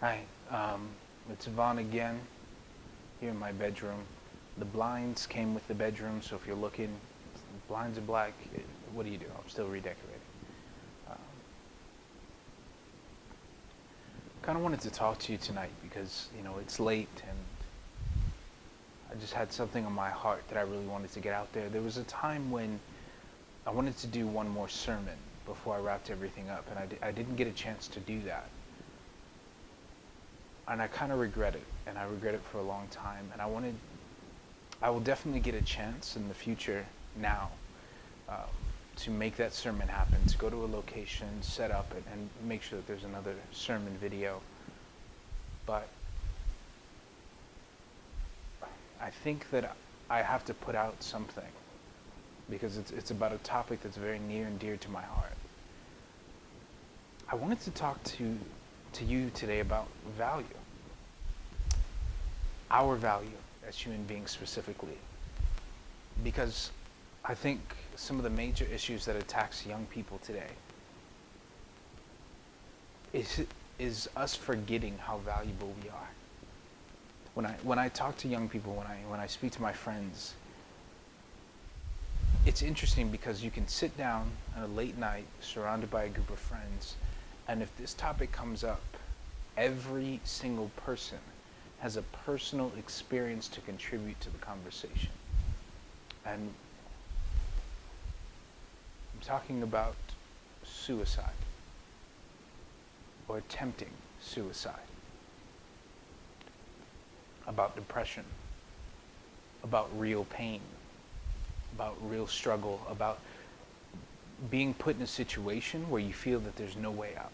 Hi, it's Vaughn again, here in my bedroom. The blinds came with the bedroom, so if you're looking, the blinds are black. What do you do? I'm still redecorating. Um, kind of wanted to talk to you tonight because, it's late and I just had something on my heart that I really wanted to get out there. There was a time when I wanted to do one more sermon before I wrapped everything up, and I didn't get a chance to do that. And I kind of regret it, and I regret it for a long time. And I will definitely get a chance in the future now to make that sermon happen, to go to a location, set up it, and make sure that there's another sermon video. But I think that I have to put out something because it's about a topic that's very near and dear to my heart. I wanted to talk to you today about value. Our value as human beings specifically. Because I think some of the major issues that attacks young people today is us forgetting how valuable we are. When I talk to young people, when I speak to my friends, it's interesting because you can sit down on a late night surrounded by a group of friends, and if this topic comes up, every single person has a personal experience to contribute to the conversation. And I'm talking about suicide or attempting suicide, about depression, about real pain, about real struggle, about being put in a situation where you feel that there's no way out.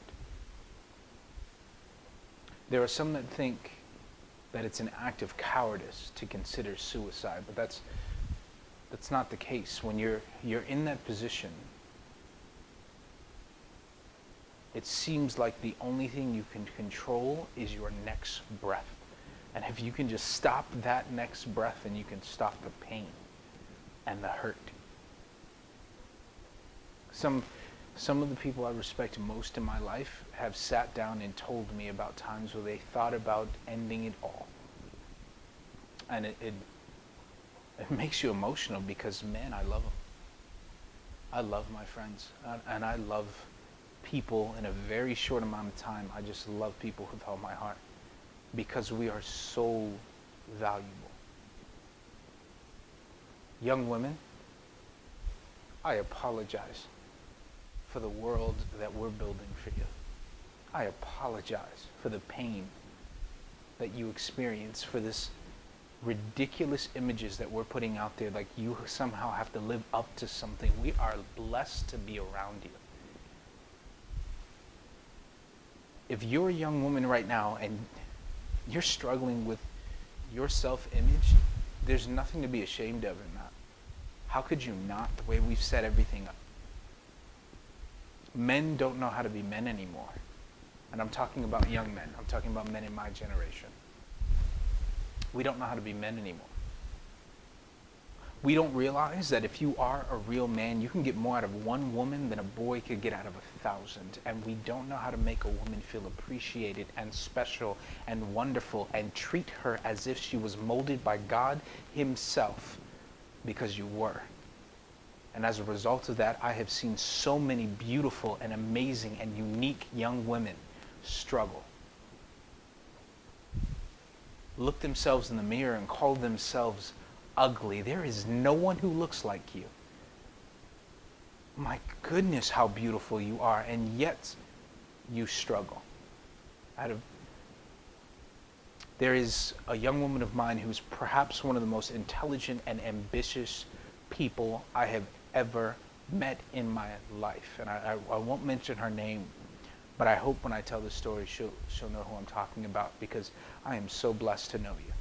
There are some that think that it's an act of cowardice to consider suicide, but that's not the case. When you're in that position, it seems like the only thing you can control is your next breath. And if you can just stop that next breath, and you can stop the pain and the hurt. Some of the people I respect most in my life have sat down and told me about times where they thought about ending it all. And it makes you emotional because, man, I love them. I love my friends. And I love people in a very short amount of time. I just love people with all my heart because we are so valuable. Young women, I apologize for the world that we're building for you. I apologize for the pain that you experience, for this ridiculous images that we're putting out there, like you somehow have to live up to something. We are blessed to be around you. If you're a young woman right now and you're struggling with your self-image, there's nothing to be ashamed of in that. How could you not, the way we've set everything up? Men don't know how to be men anymore. And I'm talking about young men. I'm talking about men in my generation. We don't know how to be men anymore. We don't realize that if you are a real man, you can get more out of one woman than a boy could get out of 1,000. And we don't know how to make a woman feel appreciated and special and wonderful and treat her as if she was molded by God Himself, because you were. And as a result of that, I have seen so many beautiful and amazing and unique young women struggle. Look themselves in the mirror and call themselves ugly. There is no one who looks like you. My goodness, how beautiful you are, and yet you struggle. There is a young woman of mine who's perhaps one of the most intelligent and ambitious people I have ever met in my life. And I won't mention her name, but I hope when I tell the story she'll know who I'm talking about, because I am so blessed to know you.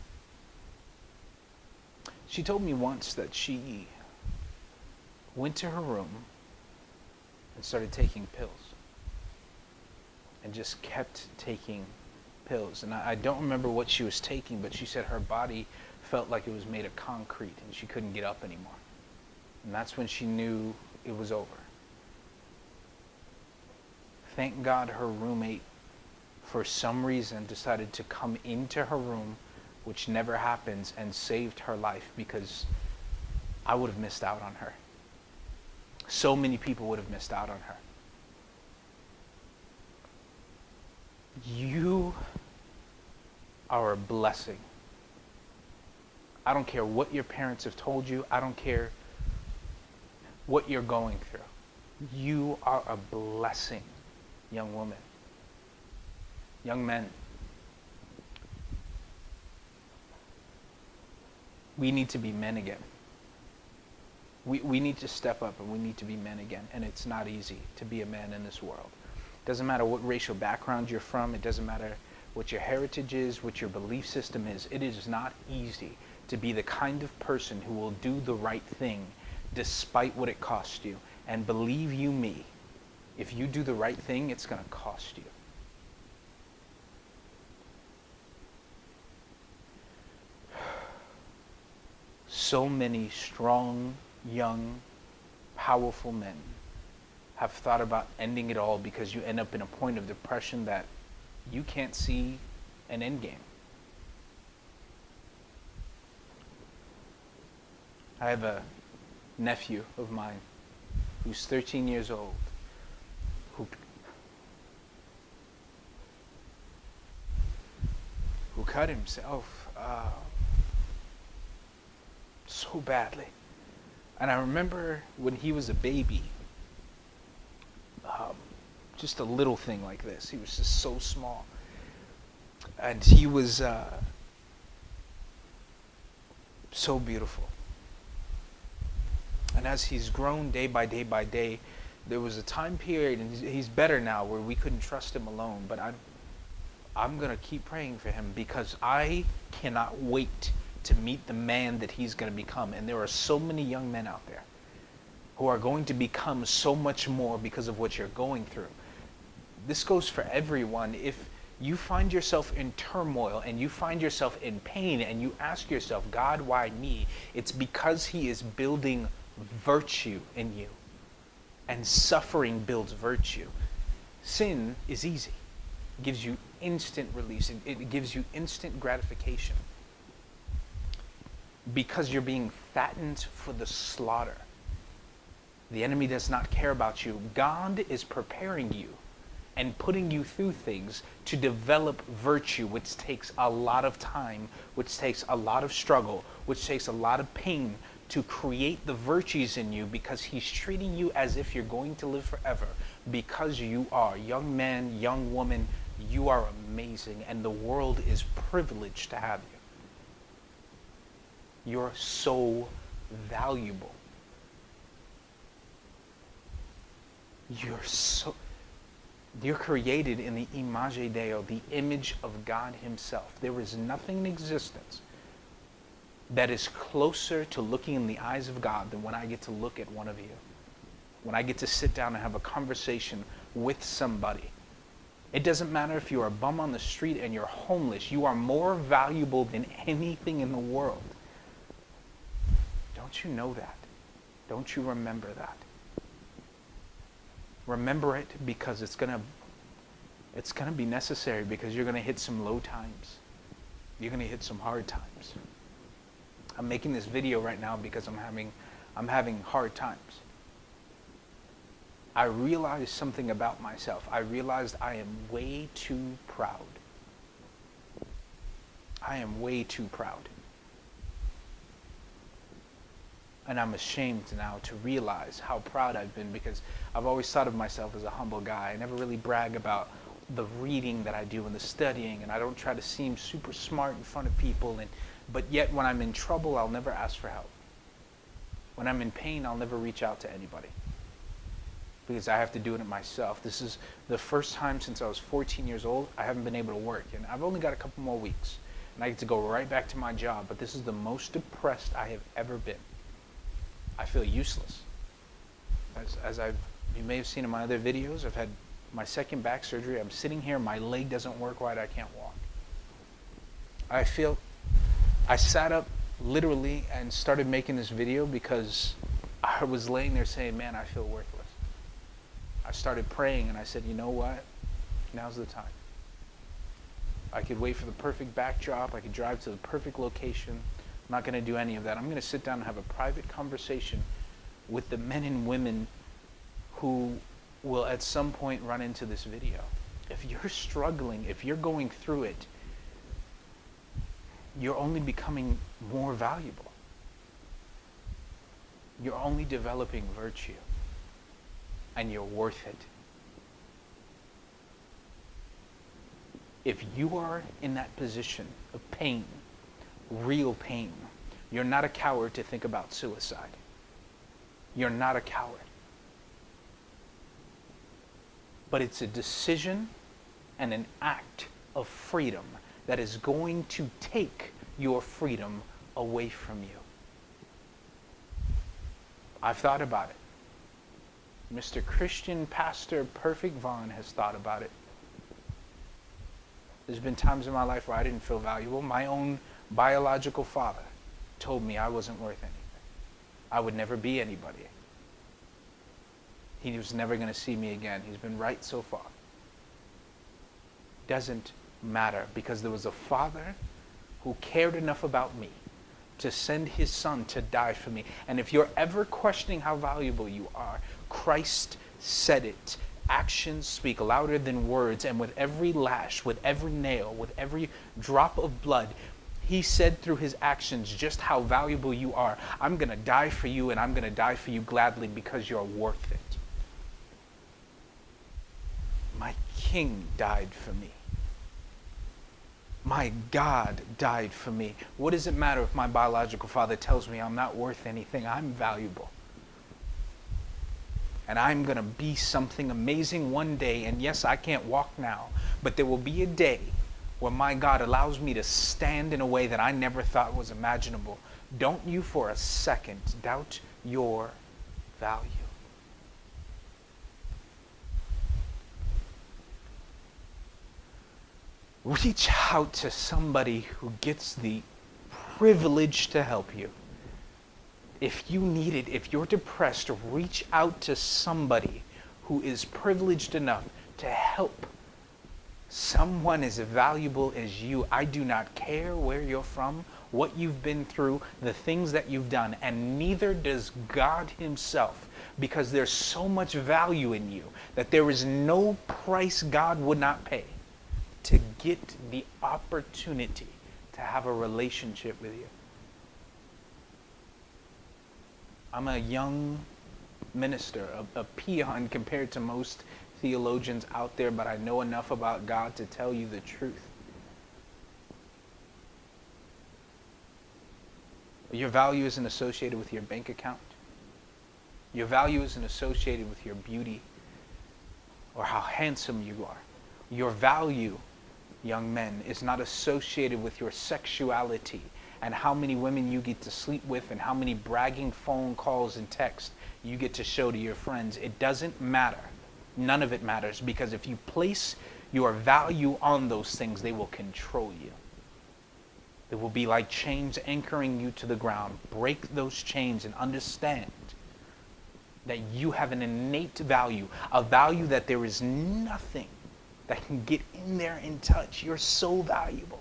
She told me once that she went to her room and started taking pills and just kept taking pills. And I don't remember what she was taking, but she said her body felt like it was made of concrete and she couldn't get up anymore. And that's when she knew it was over. Thank God her roommate for some reason decided to come into her room, which never happens, and saved her life, because I would have missed out on her. So many people would have missed out on her. You are a blessing. I don't care what your parents have told you. I don't care what you're going through. You are a blessing, young woman. Young men. We need to be men again. We need to step up, and we need to be men again. And it's not easy to be a man in this world. It doesn't matter what racial background you're from. It doesn't matter what your heritage is, what your belief system is. It is not easy to be the kind of person who will do the right thing despite what it costs you. And believe you me, if you do the right thing, it's going to cost you. So many strong, young, powerful men have thought about ending it all because you end up in a point of depression that you can't see an end game. I have a nephew of mine who's 13 years old who cut himself so badly. And I remember when he was a baby, just a little thing like this. He was just so small. And he was so beautiful. And as he's grown day by day by day, there was a time period, and he's better now, where we couldn't trust him alone. But I'm going to keep praying for him, because I cannot wait to meet the man that he's going to become. And there are so many young men out there who are going to become so much more because of what you're going through. This goes for everyone. If you find yourself in turmoil and you find yourself in pain and you ask yourself, God, why me? It's because he is building virtue in you. And suffering builds virtue. Sin is easy. It gives you instant release. It gives you instant gratification. Because you're being fattened for the slaughter. The enemy does not care about you. God is preparing you and putting you through things to develop virtue, which takes a lot of time, which takes a lot of struggle, which takes a lot of pain to create the virtues in you, because he's treating you as if you're going to live forever, because you are. Young man, young woman, you are amazing, and the world is privileged to have you. You're so valuable. You're created in the image Deo, the image of God himself. There is nothing in existence that is closer to looking in the eyes of God than when I get to look at one of you. When I get to sit down and have a conversation with somebody. It doesn't matter if you're a bum on the street and you're homeless. You are more valuable than anything in the world. Don't you know that? Don't you remember that? Remember it, because it's gonna be necessary, because you're gonna hit some low times. You're gonna hit some hard times. I'm making this video right now because I'm having hard times. I realized something about myself. I realized I am way too proud. I am way too proud. And I'm ashamed now to realize how proud I've been, because I've always thought of myself as a humble guy. I never really brag about the reading that I do and the studying, and I don't try to seem super smart in front of people. But yet when I'm in trouble, I'll never ask for help. When I'm in pain, I'll never reach out to anybody, because I have to do it myself. This is the first time since I was 14 years old I haven't been able to work, and I've only got a couple more weeks, and I get to go right back to my job. But this is the most depressed I have ever been. I feel useless. You may have seen in my other videos, I've had my second back surgery. I'm sitting here, my leg doesn't work right, I can't walk. I sat up literally and started making this video because I was laying there saying, man, I feel worthless. I started praying and I said, you know what? Now's the time. I could wait for the perfect backdrop. I could drive to the perfect location. I'm not going to do any of that. I'm going to sit down and have a private conversation with the men and women who will at some point run into this video. If you're struggling, if you're going through it, you're only becoming more valuable. You're only developing virtue, and you're worth it. If you are in that position of pain, real pain, you're not a coward to think about suicide. You're not a coward. But it's a decision and an act of freedom that is going to take your freedom away from you. I've thought about it. Mr. Christian Pastor Perfect Vaughn has thought about it. There's been times in my life where I didn't feel valuable. My own biological father told me I wasn't worth anything. I would never be anybody. He was never going to see me again. He's been right so far. Doesn't matter, because there was a father who cared enough about me to send his son to die for me. And if you're ever questioning how valuable you are, Christ said it. Actions speak louder than words, and with every lash, with every nail, with every drop of blood, he said through his actions just how valuable you are. I'm going to die for you, and I'm going to die for you gladly because you're worth it. My King died for me. My God died for me. What does it matter if my biological father tells me I'm not worth anything? I'm valuable. And I'm going to be something amazing one day. And yes, I can't walk now, but there will be a day where my God allows me to stand in a way that I never thought was imaginable. Don't you for a second doubt your value. Reach out to somebody who gets the privilege to help you. If you need it, if you're depressed, reach out to somebody who is privileged enough to help someone as valuable as you. I do not care where you're from, what you've been through, the things that you've done, and neither does God himself, because there's so much value in you that there is no price God would not pay to get the opportunity to have a relationship with you. I'm a young minister, a peon compared to most theologians out there, but I know enough about God to tell you the truth. Your value isn't associated with your bank account. Your value isn't associated with your beauty or how handsome you are. Your value, young men, is not associated with your sexuality and how many women you get to sleep with and how many bragging phone calls and texts you get to show to your friends. It doesn't matter. None of it matters, because if you place your value on those things, they will control you. They will be like chains anchoring you to the ground. Break those chains and understand that you have an innate value, a value that there is nothing that can get in there and touch. You're so valuable.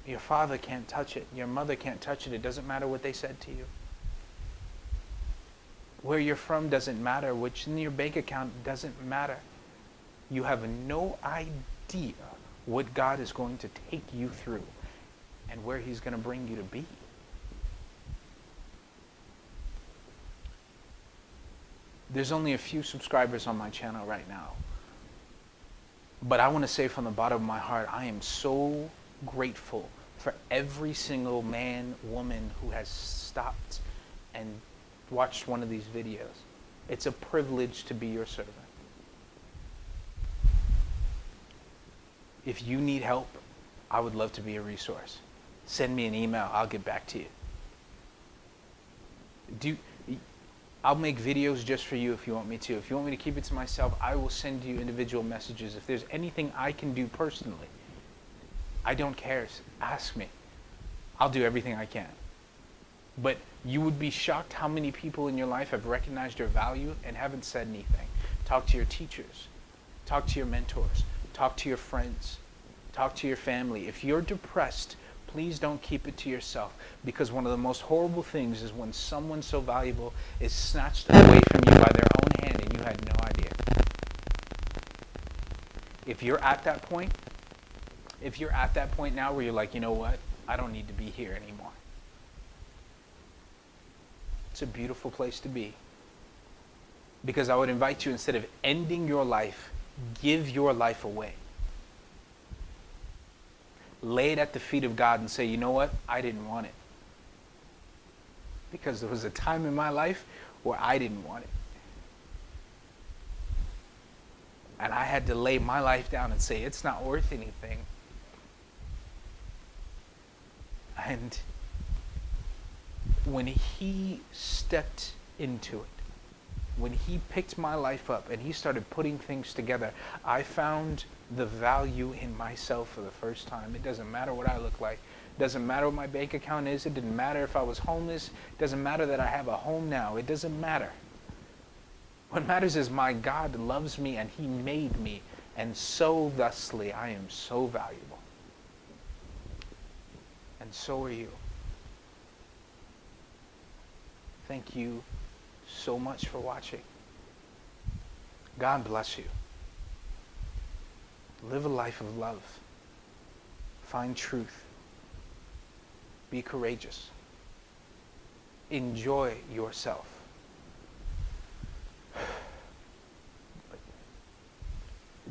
Your father can't touch it. Your mother can't touch it. It doesn't matter what they said to you. Where you're from doesn't matter. What's in your bank account doesn't matter. You have no idea what God is going to take you through and where he's going to bring you to be. There's only a few subscribers on my channel right now. But I want to say from the bottom of my heart, I am so grateful for every single man, woman who has stopped and watched one of these videos. It's a privilege to be your servant. If you need help, I would love to be a resource. Send me an email. I'll get back to you. I'll make videos just for you if you want me to. If you want me to keep it to myself, I will send you individual messages. If there's anything I can do personally, I don't care. Ask me. I'll do everything I can. But you would be shocked how many people in your life have recognized your value and haven't said anything. Talk to your teachers. Talk to your mentors. Talk to your friends. Talk to your family. If you're depressed, please don't keep it to yourself, because one of the most horrible things is when someone so valuable is snatched away from you by their own hand and you had no idea. If you're at that point now where you're like, you know what? I don't need to be here anymore. It's a beautiful place to be. Because I would invite you, instead of ending your life, give your life away. Lay it at the feet of God and say, you know what? I didn't want it. Because there was a time in my life where I didn't want it. And I had to lay my life down and say, it's not worth anything. And when he stepped into it, when he picked my life up and he started putting things together, I found the value in myself for the first time. It doesn't matter what I look like. It doesn't matter what my bank account is. It didn't matter if I was homeless. It doesn't matter that I have a home now. It doesn't matter. What matters is my God loves me and he made me, and so thusly I am so valuable. And so are you. Thank you so much for watching. God bless you. Live a life of love. Find truth. Be courageous. Enjoy yourself.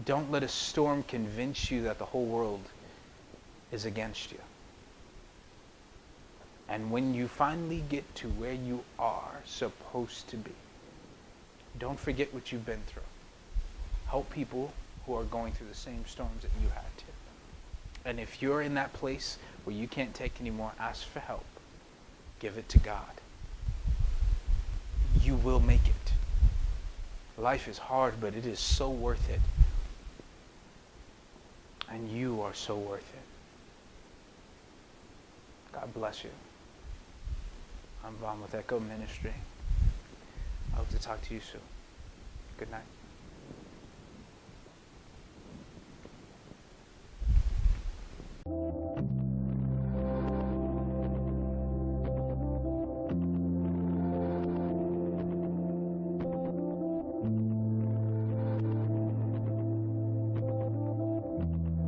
Don't let a storm convince you that the whole world is against you. And when you finally get to where you are supposed to be, don't forget what you've been through. Help people who are going through the same storms that you had to. And if you're in that place where you can't take anymore, ask for help. Give it to God. You will make it. Life is hard, but it is so worth it. And you are so worth it. God bless you. I'm Vaughn with Echo Ministry. I hope to talk to you soon. Good night.